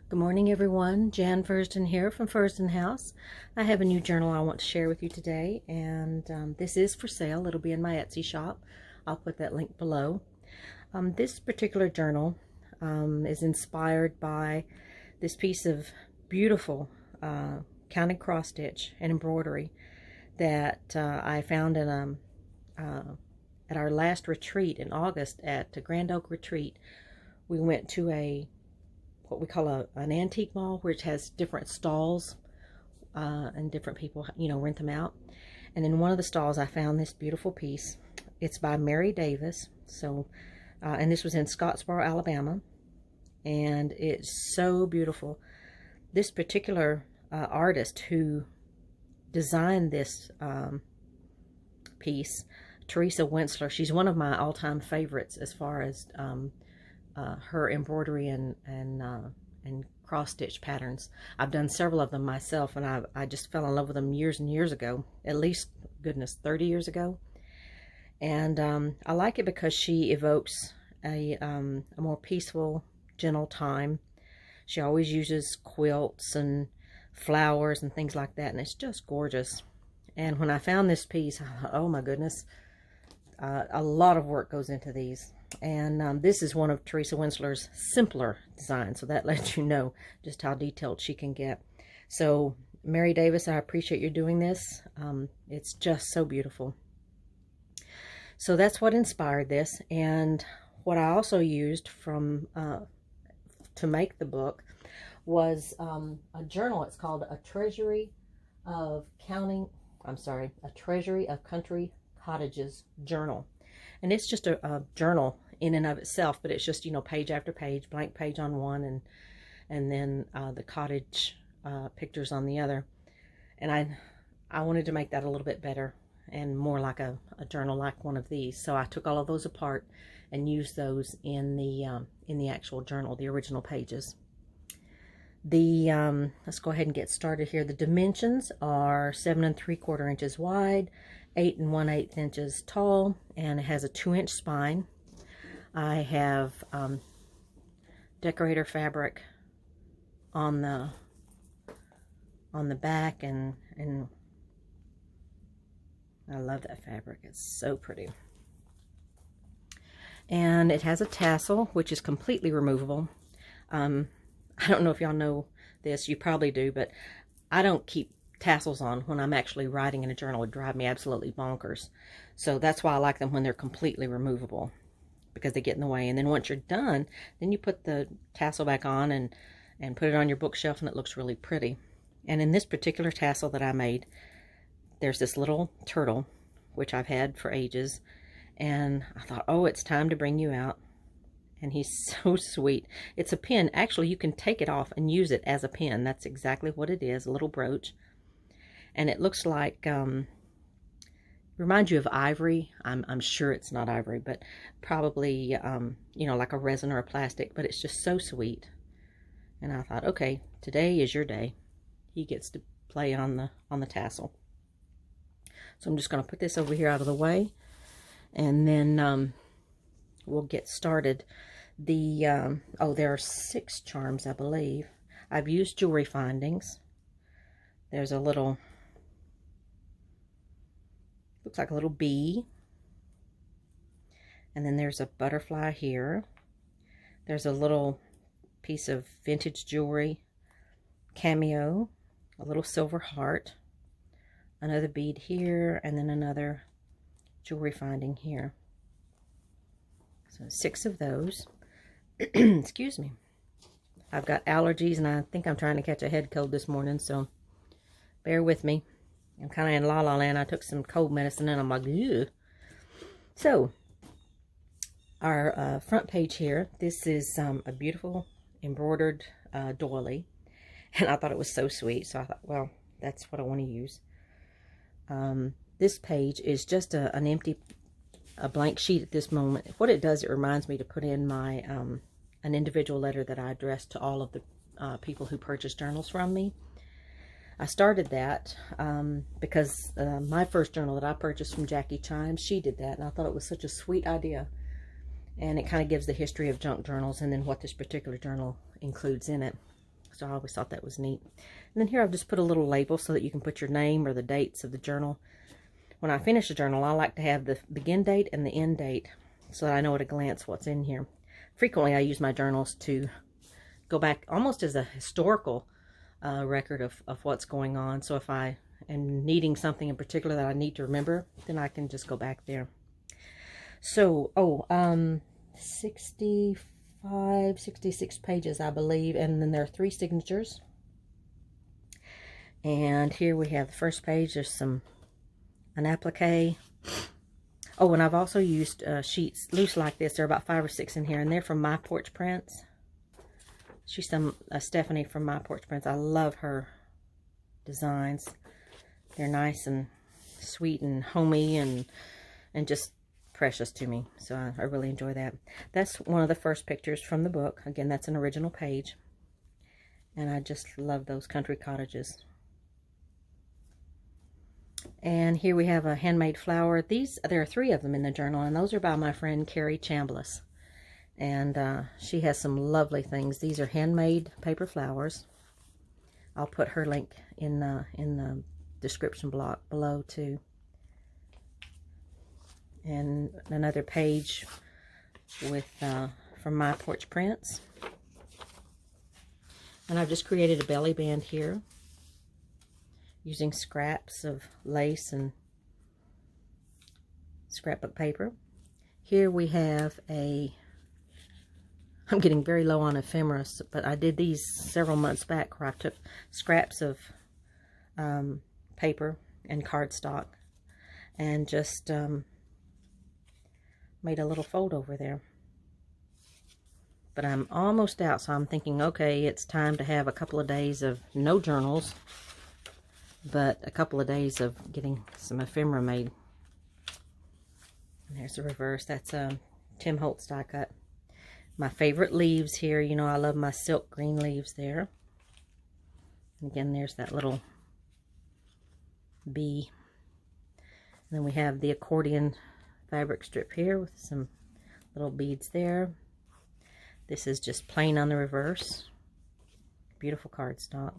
Good morning, everyone. Jan Fursdon here from Fursdon House. I have a new journal I want to share with you today, and this is for sale. It'll be in my Etsy shop. I'll put that link below. This particular journal is inspired by this piece of beautiful counted cross stitch and embroidery that I found in at our last retreat in August at the Grand Oak Retreat. We went to what we call an antique mall, which has different stalls and different people, rent them out. And in one of the stalls, I found this beautiful piece. It's by Mary Davis. So, and this was in Scottsboro, Alabama. And it's so beautiful. This particular artist who designed this piece, Teresa Wentzler, she's one of my all-time favorites as far as her embroidery and cross-stitch patterns. I've done several of them myself, and I just fell in love with them years and years ago, at least, goodness, 30 years ago. And I like it because she evokes a more peaceful, gentle time. She always uses quilts and flowers and things like that, and it's just gorgeous. And when I found this piece, I thought, oh my goodness, a lot of work goes into these. And this is one of Teresa Wentzler's simpler designs, so that lets you know just how detailed she can get. So, Mary Davis, I appreciate you doing this. It's just so beautiful. So that's what inspired this, and what I also used from to make the book was a journal. It's called a Treasury of Country Cottages journal. And it's just a journal in and of itself, but it's just, page after page, blank page on one, and then the cottage pictures on the other. And I wanted to make that a little bit better and more like a journal, like one of these. So I took all of those apart and used those in the actual journal, the original pages. Let's go ahead and get started here. The dimensions are 7 3/4 inches wide, 8 1/8 inches tall, and it has a 2-inch spine. I have decorator fabric on the back, and I love that fabric. It's so pretty. And it has a tassel, which is completely removable. I don't know if y'all know this, you probably do, but I don't keep tassels on when I'm actually writing in a journal. It would drive me absolutely bonkers. So that's why I like them when they're completely removable, because they get in the way. And then once you're done, then you put the tassel back on and put it on your bookshelf, and it looks really pretty. And in this particular tassel that I made, there's this little turtle, which I've had for ages, and I thought, oh, it's time to bring you out. And he's so sweet. It's a pin. Actually, you can take it off and use it as a pin. That's exactly what it is, a little brooch. And it looks like, reminds you of ivory. I'm sure it's not ivory, but probably, like a resin or a plastic, but it's just so sweet. And I thought, okay, today is your day. He gets to play on the tassel. So I'm just going to put this over here out of the way, and then we'll get started. There are 6 charms, I believe. I've used jewelry findings. There's a little, looks like a little bee. And then there's a butterfly here. There's a little piece of vintage jewelry, cameo, a little silver heart, another bead here, and then another jewelry finding here. So 6 of those. Excuse me. I've got allergies, and I think I'm trying to catch a head cold this morning, so bear with me. I'm kind of in la-la land. I took some cold medicine, and I'm like, ugh. So, our front page here, this is a beautiful embroidered doily, and I thought it was so sweet, so I thought, well, that's what I want to use. This page is just a blank sheet at this moment. What it does, it reminds me to put in my an individual letter that I addressed to all of the people who purchase journals from me. I started that because my first journal that I purchased from Jackie Chimes, she did that, and I thought it was such a sweet idea. And it kind of gives the history of junk journals and then what this particular journal includes in it. So I always thought that was neat. And then here I've just put a little label so that you can put your name or the dates of the journal. When I finish a journal, I like to have the begin date and the end date so that I know at a glance what's in here. Frequently, I use my journals to go back almost as a historical record of what's going on. So if I am needing something in particular that I need to remember, then I can just go back there. So, 65, 66 pages, I believe, and then there are 3 signatures. And here we have the first page. There's an applique. Oh, and I've also used sheets loose like this. There are about 5 or 6 in here, and they're from My Porch Prints. She's Stephanie from My Porch Prints. I love her designs. They're nice and sweet and homey and just precious to me. So I really enjoy that. That's one of the first pictures from the book. Again, that's an original page. And I just love those country cottages. And here we have a handmade flower. There are 3 of them in the journal, and those are by my friend Carrie Chambliss. And she has some lovely things. These are handmade paper flowers. I'll put her link in the description block below too. And another page with from My Porch Prints. And I've just created a belly band here using scraps of lace and scrapbook paper. Here we have I'm getting very low on ephemeris, but I did these several months back where I took scraps of paper and cardstock and just made a little fold over there. But I'm almost out, so I'm thinking, okay, it's time to have a couple of days of no journals, but a couple of days of getting some ephemera made. And there's the reverse. That's a Tim Holtz die cut. My favorite leaves here, you know, I love my silk green leaves there. And again, there's that little bee. And then we have the accordion fabric strip here with some little beads there. This is just plain on the reverse. Beautiful cardstock.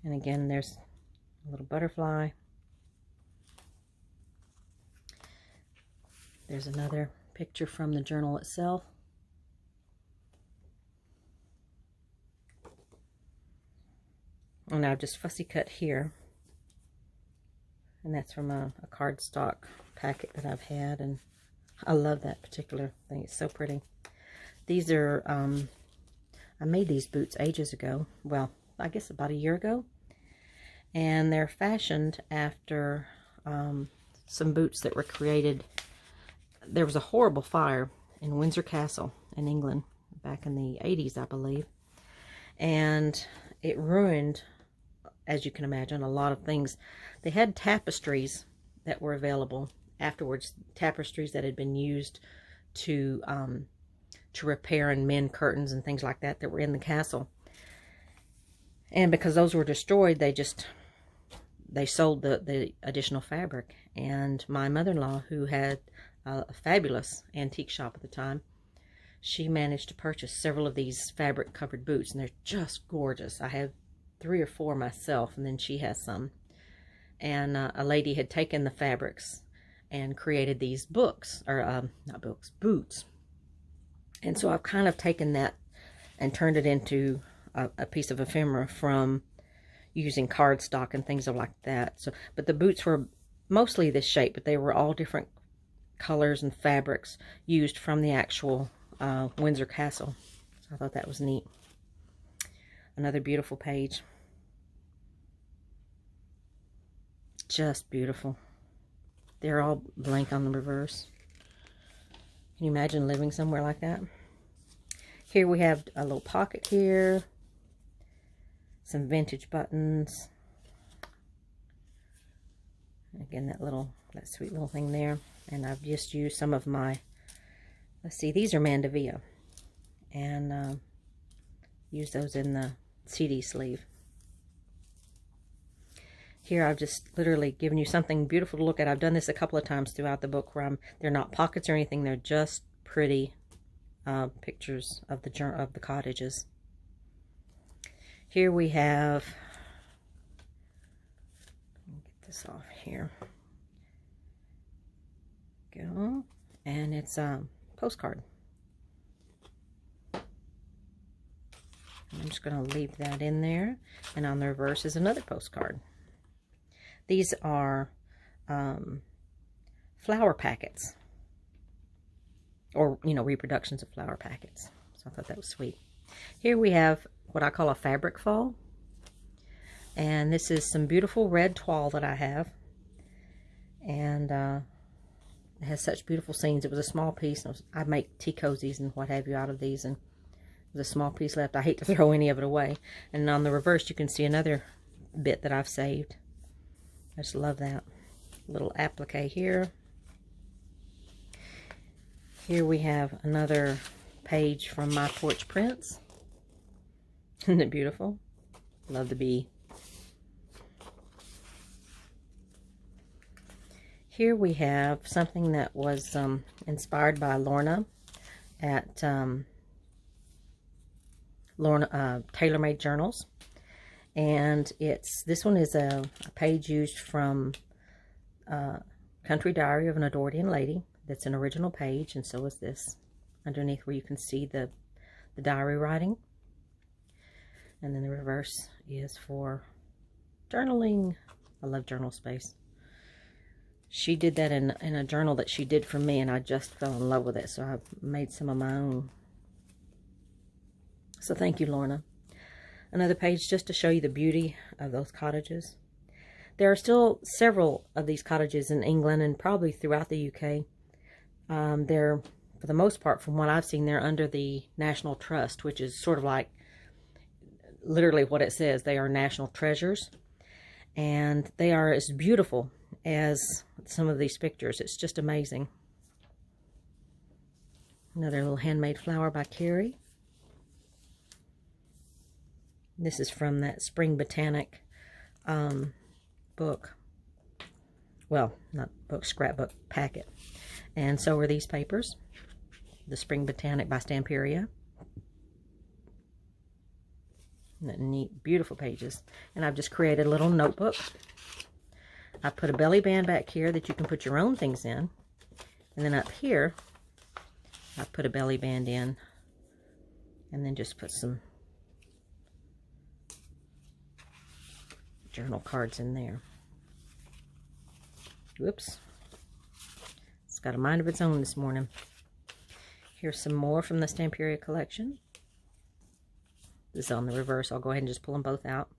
And again, there's a little butterfly. There's another picture from the journal itself. And I've just fussy cut here. And that's from a cardstock packet that I've had. And I love that particular thing. It's so pretty. These are, I made these boots ages ago. Well, I guess about a year ago. And they're fashioned after some boots that were created. There was a horrible fire in Windsor Castle in England back in the 80s, I believe. And it ruined, as you can imagine, a lot of things. They had tapestries that were available afterwards, tapestries that had been used to repair and mend curtains and things like that were in the castle. And because those were destroyed, they sold the additional fabric. And my mother-in-law, who had a fabulous antique shop at the time, she managed to purchase several of these fabric covered boots, and they're just gorgeous. I have 3 or 4 myself, and then she has some. And a lady had taken the fabrics and created these books, or not books, boots. And so I've kind of taken that and turned it into a piece of ephemera from using cardstock and things like that. So, but the boots were mostly this shape, but they were all different colors and fabrics used from the actual Windsor Castle. So I thought that was neat. Another beautiful page. Just beautiful. They're all blank on the reverse. Can you imagine living somewhere like that? Here we have a little pocket here. Some vintage buttons. Again, that sweet little thing there. And I've just used some of my, let's see, these are Mandevilla. And use those in the CD sleeve. Here I've just literally given you something beautiful to look at. I've done this a couple of times throughout the book where they're not pockets or anything. They're just pretty pictures of the cottages. Here we have, let me get this off here. Go. And it's a postcard. I'm just going to leave that in there. And on the reverse is another postcard. These are flower packets. Or, you know, reproductions of flower packets. So I thought that was sweet. Here we have what I call a fabric fall. And this is some beautiful red toile that I have. And it has such beautiful scenes. It was a small piece. I make tea cozies and what have you out of these. And there's a small piece left. I hate to throw any of it away. And on the reverse, you can see another bit that I've saved. I just love that. Little applique here. Here we have another page from my porch prints. Isn't it beautiful? Love the bee. Here we have something that was inspired by Lorna at Lorna Tailor-Made Journals. And this one is a page used from Country Diary of an Edwardian Lady. That's an original page, and so is this underneath where you can see the diary writing. And then the reverse is for journaling. I love journal space. She did that in a journal that she did for me, and I just fell in love with it, so I made some of my own. So thank you, Lorna. Another page just to show you the beauty of those cottages. There are still several of these cottages in England and probably throughout the UK. They're, for the most part, from what I've seen, they're under the National Trust, which is sort of like literally what it says. They are national treasures, and they are as beautiful as some of these pictures. It's just amazing. Another little Handmade Flower by Carrie. This is from that Spring Botanic book. Well, not book, scrapbook packet. And so are these papers. The Spring Botanic by Stamperia. Isn't that neat? Beautiful pages. And I've just created a little notebook. I put a belly band back here that you can put your own things in. And then up here, I put a belly band in. And then just put some journal cards in there. Whoops. It's got a mind of its own this morning. Here's some more from the Stamperia collection. This is on the reverse. I'll go ahead and just pull them both out.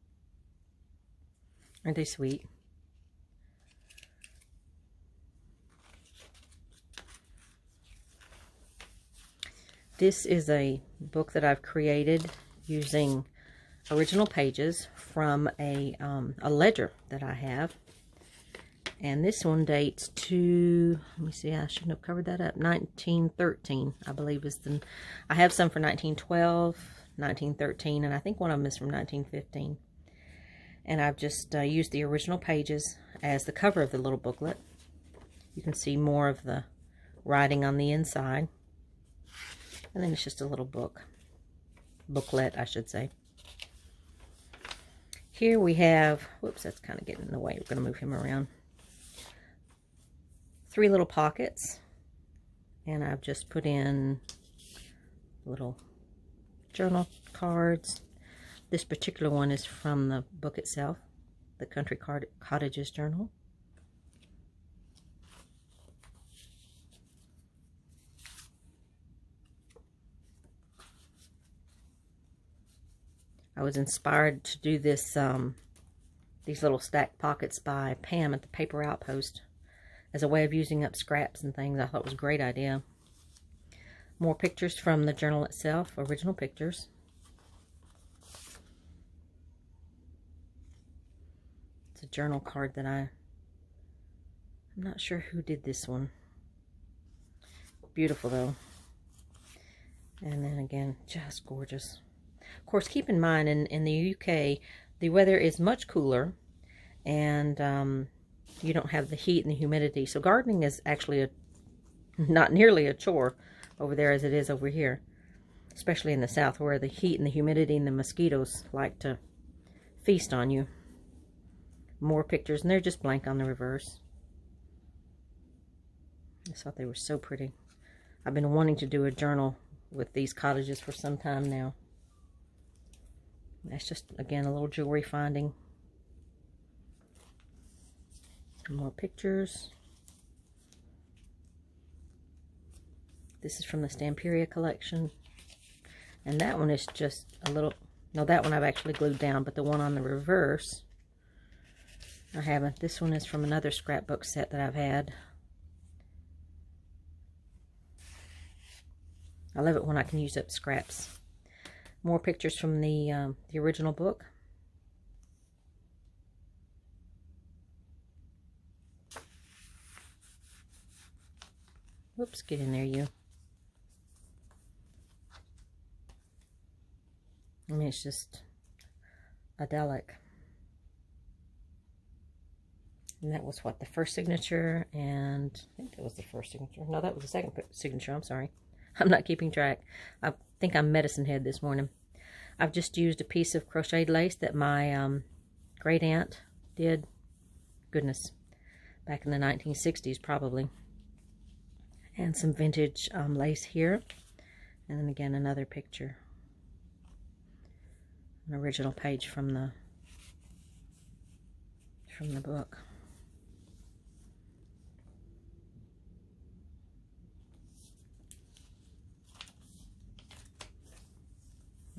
Aren't they sweet? This is a book that I've created using original pages from a ledger that I have. And this one dates to, let me see, I shouldn't have covered that up, 1913, I believe is the, I have some for 1912, 1913, and I think one of them is from 1915. And I've just used the original pages as the cover of the little booklet. You can see more of the writing on the inside. And then it's just a little booklet, I should say. Here we have, whoops, that's kind of getting in the way. We're going to move him around. 3 little pockets, and I've just put in little journal cards. This particular one is from the book itself, the Country Cottages Journal. I was inspired to do this, these little stacked pockets by Pam at the Paper Outpost, as a way of using up scraps and things. I thought it was a great idea. More pictures from the journal itself, original pictures. It's a journal card that I'm not sure who did this one. Beautiful though. And then again, just gorgeous. Of course, keep in mind, in the UK, the weather is much cooler, and you don't have the heat and the humidity. So gardening is actually not nearly a chore over there as it is over here. especially in the South where the heat and the humidity and the mosquitoes like to feast on you. More pictures, and they're just blank on the reverse. I thought they were so pretty. I've been wanting to do a journal with these cottages for some time now. That's just, again, a little jewelry finding. Some more pictures. This is from the Stamperia collection. And that one is just a little, no, that one I've actually glued down, but the one on the reverse, I haven't. This one is from another scrapbook set that I've had. I love it when I can use up scraps. More pictures from the original book. Whoops, get in there, you. I mean, it's just idyllic. And that was what, the first signature, and I think that was the first signature. No, that was the second signature, I'm sorry. I'm not keeping track. I think I'm medicine head this morning. I've just used a piece of crocheted lace that my great aunt did. Goodness, back in the 1960s probably. And some vintage lace here. And then again, another picture. An original page from the book.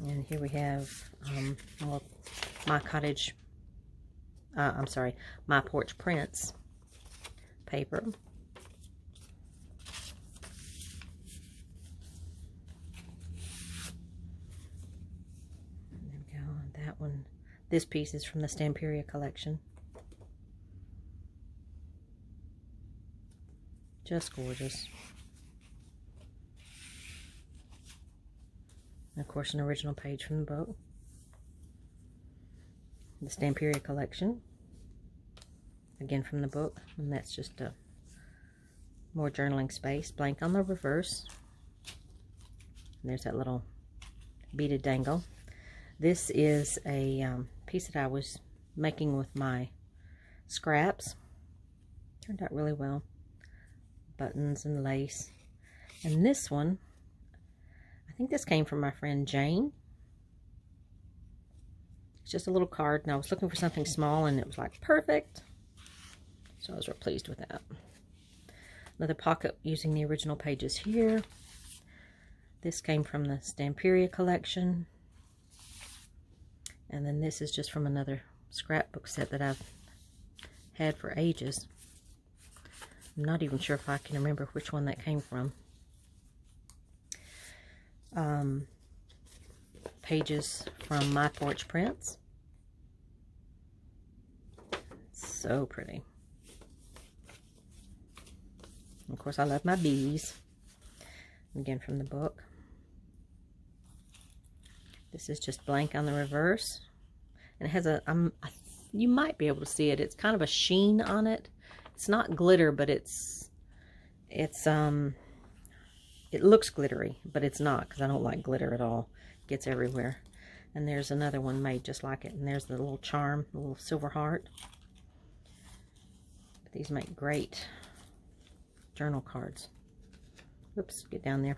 And here we have well, my cottage, I'm sorry, my porch prints paper. There we go, that one. This piece is from the Stamperia collection. Just gorgeous. And of course, an original page from the book. The Stamperia collection. Again from the book. And that's just a more journaling space. Blank on the reverse. And there's that little beaded dangle. This is a piece that I was making with my scraps. Turned out really well. Buttons and lace. And this one, I think this came from my friend Jane. It's just a little card, and I was looking for something small, and it was like perfect. So I was real pleased with that. Another pocket using the original pages here. This came from the Stamperia collection. And then this is just from another scrapbook set that I've had for ages. I'm not even sure if I can remember which one that came from. Pages from My Porch Prints. So pretty. And of course, I love my bees. Again, from the book. This is just blank on the reverse. And it has a, you might be able to see it. It's kind of a sheen on it. It's not glitter, but it looks glittery, but it's not, because I don't like glitter at all. It gets everywhere. And there's another one made just like it. And there's the little charm, the little silver heart. But these make great journal cards. Oops, get down there.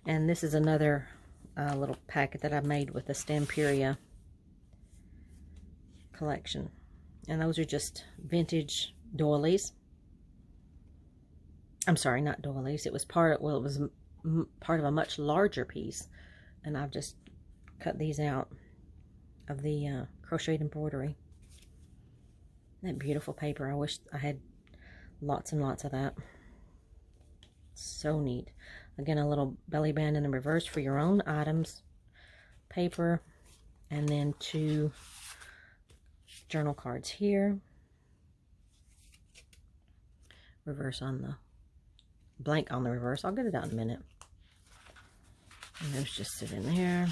And this is another little packet that I made with the Stamperia collection. And those are just vintage doilies. I'm sorry, not doilies. It was part of a much larger piece, and I've just cut these out of the crocheted embroidery. That beautiful paper. I wish I had lots and lots of that. So neat. Again, a little belly band in the reverse for your own items. Paper, and then 2 journal cards here. Reverse on the blank on the reverse. I'll get it out in a minute. And those just sit in there.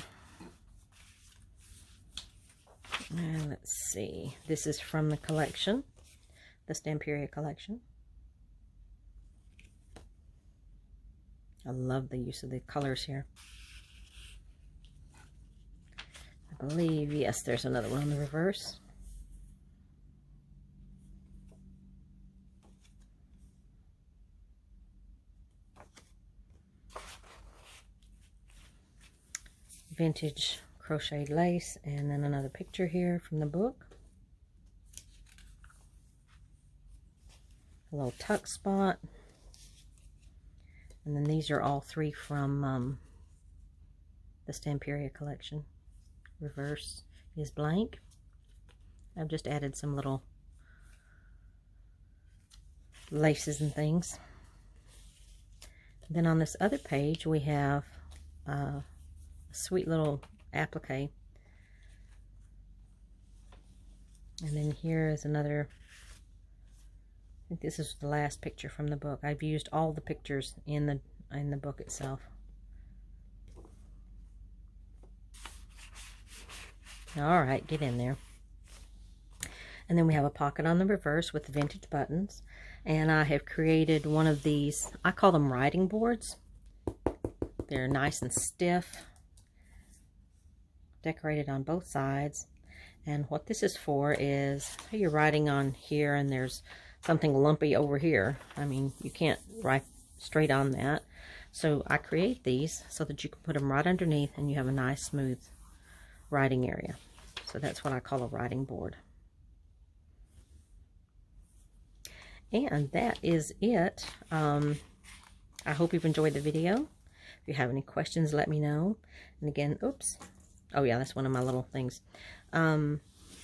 And let's see. This is from the collection, the Stamperia collection. I love the use of the colors here. I believe, yes, there's another one on the reverse. Vintage crocheted lace, and then another picture here from the book. A little tuck spot. And then these are all three from the Stamperia collection. Reverse is blank. I've just added some little laces and things. Then on this other page we have a sweet little applique. And then here is another, I think this is the last picture from the book. I've used all the pictures in the book itself. Alright, get in there. And then we have a pocket on the reverse with vintage buttons. And I have created one of these, I call them writing boards. They're nice and stiff, decorated on both sides. And what this is for is, you're writing on here and there's something lumpy over here. I mean, you can't write straight on that. So I create these so that you can put them right underneath and you have a nice smooth writing area. So that's what I call a writing board. And that is it. I hope you've enjoyed the video. If you have any questions, let me know. And again, oops. Oh yeah, that's one of my little things.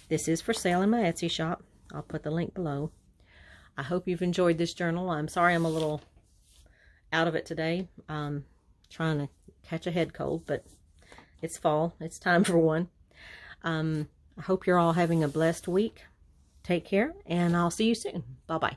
This is for sale in my Etsy shop. I'll put the link below. I hope you've enjoyed this journal. I'm sorry I'm a little out of it today. Trying to catch a head cold, but it's fall. It's time for one. I hope you're all having a blessed week. Take care, and I'll see you soon. Bye-bye.